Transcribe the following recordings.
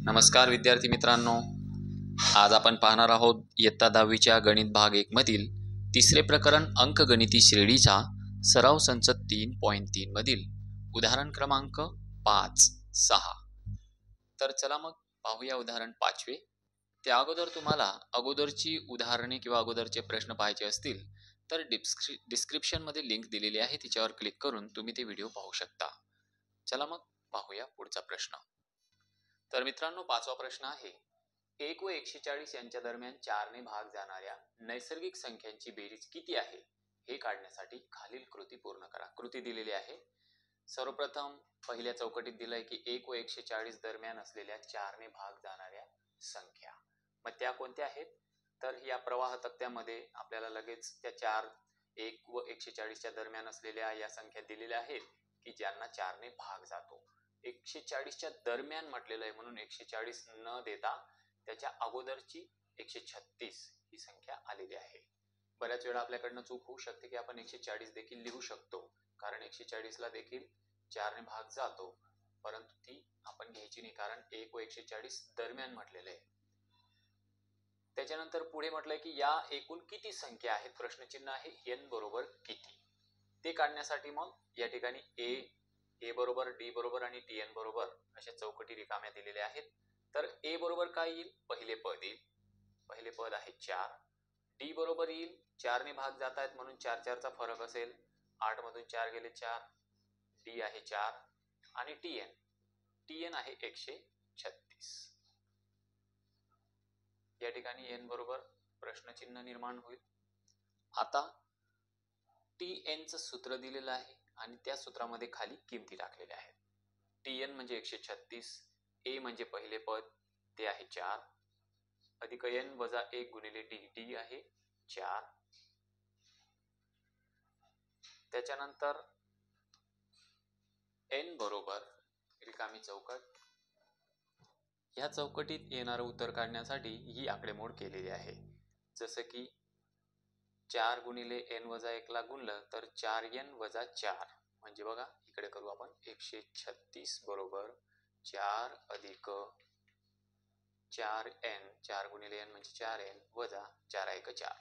नमस्कार विद्यार्थी मित्रांनो, आज आपण पाहणार आहोत इयत्ता 10वीच्या गणित भाग 1 मधील तिसरे प्रकरण अंकगणिती श्रेणीचा सराव संच 3.3 मधील उदाहरण क्रमांक 5, 6. तर चला मग पाहूया उदाहरण 5वे. त्या अगोदर तुम्हाला अगोदरची उदाहरणे किंवा अगोदरचे प्रश्न पाहायचे असतील तर डिस्क्रिप्शन मध्ये लिंक दिलेली आहे, तिच्यावर क्लिक करून तुम्ही ते व्हिडिओ पाहू शकता. चला मग पाहूया पुढचा प्रश्न. तर मित्रांनो, 5वा प्रश्न आहे, 1 व 140 यांच्या दरम्यान 4 ने भाग जाणाऱ्या नैसर्गिक संख्यांची बेरीज किती आहे हे काढण्यासाठी खालील कृती पूर्ण करा. कृती दिलेली आहे. सर्वप्रथम पहिल्या चौकटीत दिलंय की 1 व 140 दरम्यान असलेल्या 4 ने भाग जाणाऱ्या संख्या. मग त्या कोणत्या आहेत? तर या प्रवाह तक्त्यामध्ये आपल्याला लगेच त्या 4, 1 व 140च्या दरम्यान असलेल्या या संख्या दिलेल्या आहेत की ज्यांना 4 ने भाग जातो. 140च्या दरम्यान म्हटलेलं आहे म्हणून 140 न देता त्याच्या अगोदरची 136 ही संख्या आलेली आहे. बऱ्याच वेळा आपल्याकडनं चूक होऊ शकते की आपण 140 देखील लिहू शकतो, कारण 140 ला देखील 4 ने भाग जातो, परंतु ती आपण घ्यायची नाही कारण 1 व 140 दरम्यान म्हटलेलं आहे. त्याच्यानंतर पुढे म्हटलंय की या एकूण किती संख्या आहेत, प्रश्नचिन्ह आहे n बरोबर किती. ते काढण्यासाठी मग या ठिकाणी a बरोबर, d बरोबर आणि tn बरोबर अशा चौकटी रिकाम्या दिलेल्या आहेत. तर a बरोबर काय येईल? पहिले पद येईल. पहिले पद आहे 4. d बरोबर येईल, 4 ने भाग जात आहेत म्हणून 4 4 चा फरक असेल, 8 मधून 4 गेले 4, d आहे 4 आणि tn आहे 136. या ठिकाणी n बरोबर प्रश्नचिन्ह निर्माण होईल. आता tn चं सूत्र दिलेलं आहे आणि त्या सूत्रामध्ये खाली किमती टाकलेल्या आहेत. tn म्हणजे 136, a म्हणजे पहिले पद ते आहे 4 अधिक n वजा 1 गुणिले d आहे 4. त्याच्यानंतर n बरोबर रिकामी चौकट. ह्या चौकटीत येणारं उत्तर काढण्यासाठी ही आकडेमोड केलेली आहे. जसं की 4 गुणिले n वजा 1 ला गुणलं तर 4n वजा 4 म्हणजे बघा इकडे करू आपण 136 बरोबर 4 अधिक 4n, 4 गुणिले n म्हणजे 4n वजा 4 1 4,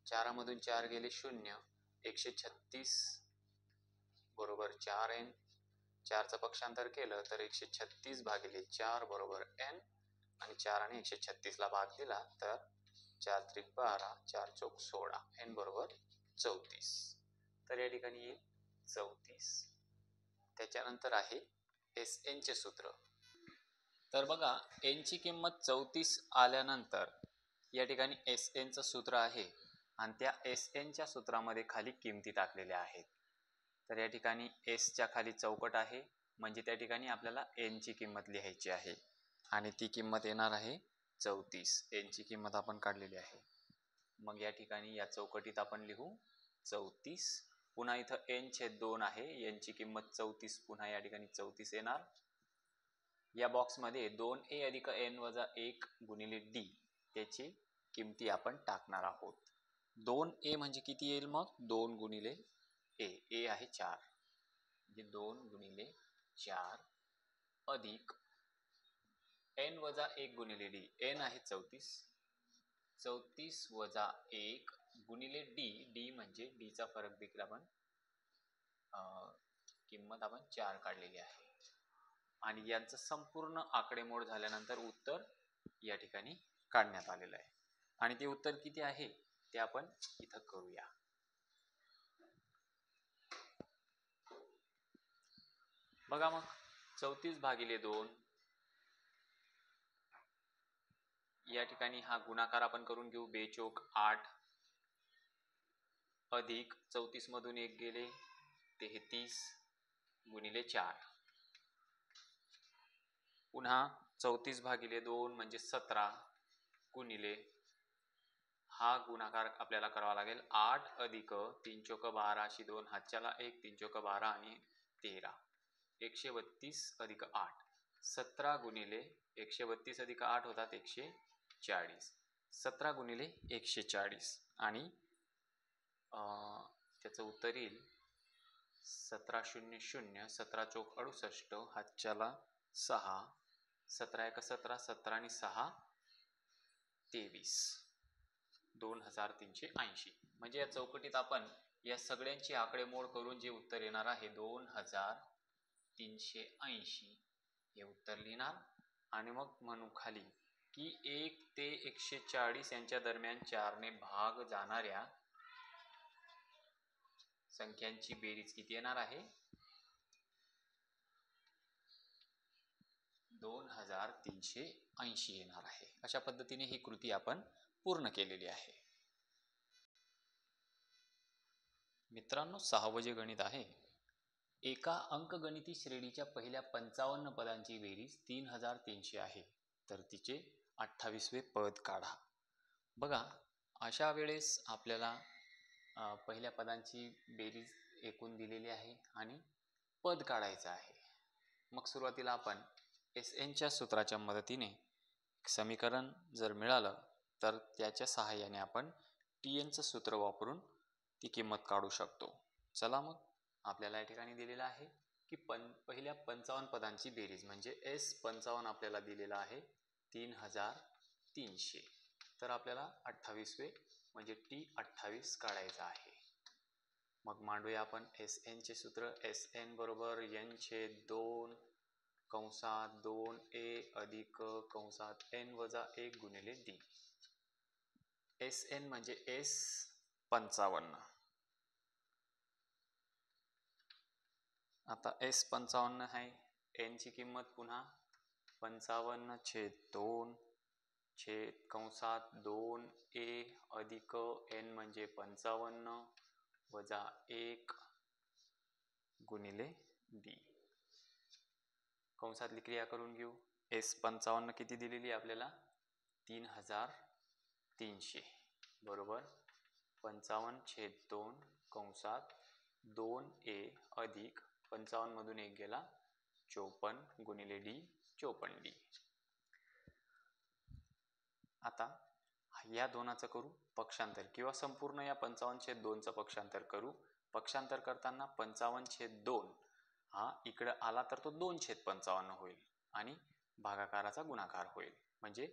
4 मधून 4 गेले 0, 136 बरोबर 4n, 4 चं पक्षांतर केलं तर 136 भागिले 4 बरोबर n आणि 4 आणि 136 ला भाग दिला तर 4 त्रिक 12, 4 चौक 16, n बरोबर 34. तर या ठिकाणी येईल 34. त्याच्यानंतर आहे Sn चे सूत्र. तर बघा n ची किंमत 34 आल्यानंतर या ठिकाणी Sn चं सूत्र आहे आणि त्या Sn च्या सूत्रामध्ये खाली किमती टाकलेल्या आहेत. तर या ठिकाणी S च्या खाली चौकट आहे म्हणजे त्या ठिकाणी आपल्याला n ची किंमत लिहायची आहे आणि ती किंमत येणार आहे 34. n ची किंमत आपण काढलेली आहे. मग या ठिकाणी या चौकटीत आपण लिहू 34. पुन्हा इथं n/2 आहे, n ची किंमत 34, पुन्हा या ठिकाणी 34 येणार. या बॉक्समध्ये 2a अधिक n वजा 1 गुणिले d त्याची किमती आपण टाकणार आहोत. 2a म्हणजे किती येईल मग? 2 गुणिले a आहे 4 म्हणजे 2 गुणिले 4 अधिक n वजा 1 गुणिले d, n आहे 34, 34 वजा 1 गुणिले d म्हणजे d चा फरक देखील आपण किंमत आपण 4 काढलेली आहे आणि यांचं संपूर्ण आकडेमोड झाल्यानंतर उत्तर या ठिकाणी काढण्यात आलेलं आहे आणि ते उत्तर किती आहे ते आपण इथं करूया. बघा मग 34 भागिले 2 या ठिकाणी हा गुणाकार आपण करून घेऊ. 2 चौक 8 अधिक 34 मधून 1 गेले 33 गुणिले 4, पुन्हा 34 भागिले 2 म्हणजे 17 गुणिले हा गुणाकार आपल्याला करावा लागेल 8 अधिक 3 चौक 12 अशी 2 हातच्याला 1, 3 चौक 12 आणि 13, 132 अधिक 8, 17 गुणिले 132 अधिक 8 होतात 140, 17 गुणिले 140 आणि त्याचं उत्तर येईल 17 0 0, 17 चौक 68, हातच्याला 6, 17 एक 17, 17 आणि 6 23, 2380. म्हणजे या चौकटीत आपण या सगळ्यांची आकडेमोड करून जे उत्तर येणार आहे 2380 हे उत्तर लिहिणार आणि मग म्हणू खाली की 1 ते 140 यांच्या दरम्यान 4 ने भाग जाणाऱ्या संख्यांची बेरीज किती येणार आहे? 2380 येणार आहे. अशा पद्धतीने ही कृती आपण पूर्ण केलेली आहे. मित्रांनो, 6वं जे गणित आहे, एका अंकगणिती श्रेणीच्या पहिल्या 55 पदांची बेरीज 3300 आहे, तर तिचे 28वे पद काढा. बघा, अशा वेळेस आपल्याला पहिल्या पदांची बेरीज एकूण दिलेली आहे आणि पद काढायचं आहे. मग सुरुवातीला आपण SNच्या सूत्राच्या मदतीने समीकरण जर मिळालं तर त्याच्या सहाय्याने आपण TNचं सूत्र वापरून ती किंमत काढू शकतो. चला मग, आपल्याला या ठिकाणी दिलेलं आहे की पहिल्या 55 पदांची बेरीज म्हणजे S55 आपल्याला दिलेला आहे 3300. तर आपल्याला 28वे म्हणजे T28 काढायचं आहे. मग मांडूया आपण SNचे सूत्र. SN बरोबर N/2 कंसात 2A अधिक कंसात N वजा 1 गुणिले D. SN म्हणजे S55. आता S55 आहे. N ची किंमत पुन्हा 55/2 छेद कंसात 2A अधिक N म्हणजे 55 वजा 1 गुणिले D. कंसातली क्रिया करून घेऊ. S55 किती दिलेली आपल्याला? 3300 बरोबर 55/2 कंसात 2A अधिक 55 मधून 1 गेला 54 गुणिले D 54D. आता या दोनाचं करू पक्षांतर किंवा संपूर्ण या 55/2चं पक्षांतर करू. पक्षांतर करताना 55/2 हा इकडे आला तर तो 2/55 होईल आणि भागाकाराचा गुणाकार होईल. म्हणजे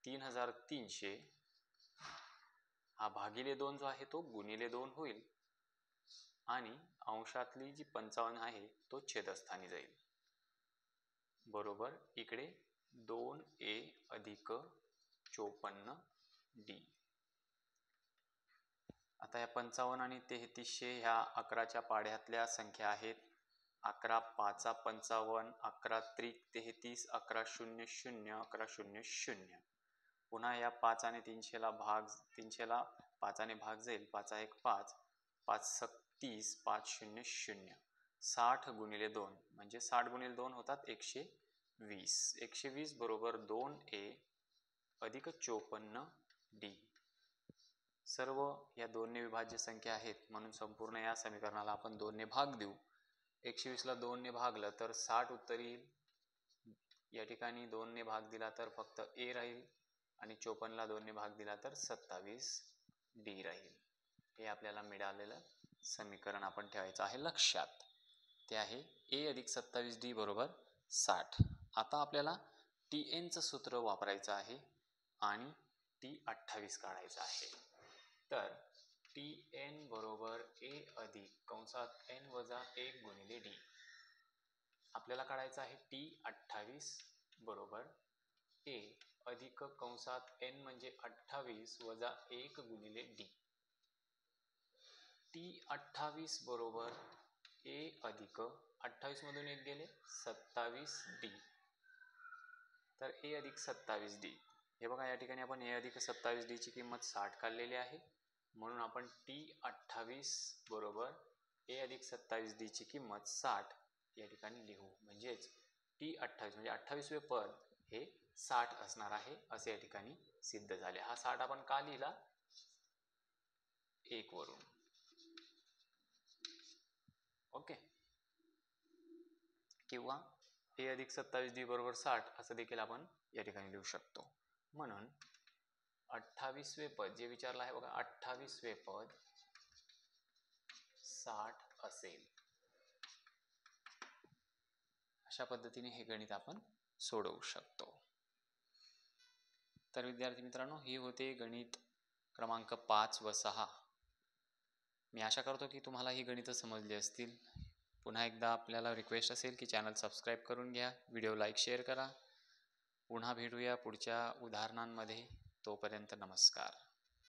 3300 हा भागिले 2 जो आहे तो गुणिले 2 होईल आणि अंशातली जी 55 आहे तो छेदस्थानी जाईल बरोबर इकडे 2A अधिक 54D. आता या 55 आणि 3300 ह्या 11च्या पाढ्यातल्या संख्या आहेत. 11 5 55, 11 त्रिक 33, 11 0 0, 11 0 0. पुन्हा या 5 आणि 300ला 5 ने भाग जाईल. 5 1 5, 5 30, 5 0 0. 60 गुणिले 2 म्हणजे 60 गुणिले 2 होतात 120. 120 बरोबर 2A अधिक 54D. सर्व या 2 ने विभाज्य संख्या आहेत म्हणून संपूर्ण या समीकरणाला आपण 2 ने भाग देऊ. 120ला 2 ने भागलं तर 60 उत्तर येईल. या ठिकाणी 2 ने भाग दिला तर फक्त A राहील आणि 54ला 2 ने भाग दिला तर 27D राहील. हे आपल्याला मिळालेलं समीकरण आपण ठेवायचं आहे लक्षात. ते आहे A अधिक 27D बरोबर 60. आता आपल्याला TNचं सूत्र वापरायचं आहे आणि T28 काढायचं आहे. तर TN बरोबर A अधिक कंसात N वजा 1 गुणिले D. आपल्याला काढायचं आहे T28 बरोबर A अधिक कंसात N म्हणजे 28 वजा 1 गुणिले D. T28 बरोबर A अधिक 28 मधून 1 गेले 27D. तर A अधिक 27D. हे बघा, या ठिकाणी आपण A अधिक 27D ची किंमत 60 काढलेली आहे म्हणून आपण T28 बरोबर A अधिक 27D ची किंमत 60 या ठिकाणी लिहू. म्हणजेच T28 म्हणजे 28वे पद हे 60 असणार आहे असे या ठिकाणी सिद्ध झाले. हा 60 आपण का लिहिला? 1 वरून. ओके. किंवा A अधिक 27D बरोबर 60 असं देखील आपण या ठिकाणी लिहू शकतो. म्हणून 28वे पद जे विचारलं आहे बघा, 28वे पद 60 असेल. अशा पद्धतीने हे गणित आपण सोडवू शकतो. तर विद्यार्थी मित्रांनो, ही होते गणित क्रमांक 5 व 6. मी आशा करतो की तुम्हाला ही गणितं समजली असतील. पुन्हा एकदा आपल्याला रिक्वेस्ट असेल की चॅनल सबस्क्राईब करून घ्या, व्हिडिओ लाईक शेअर करा. पुन्हा भेटूया पुढच्या उदाहरणांमध्ये. तोपर्यंत नमस्कार.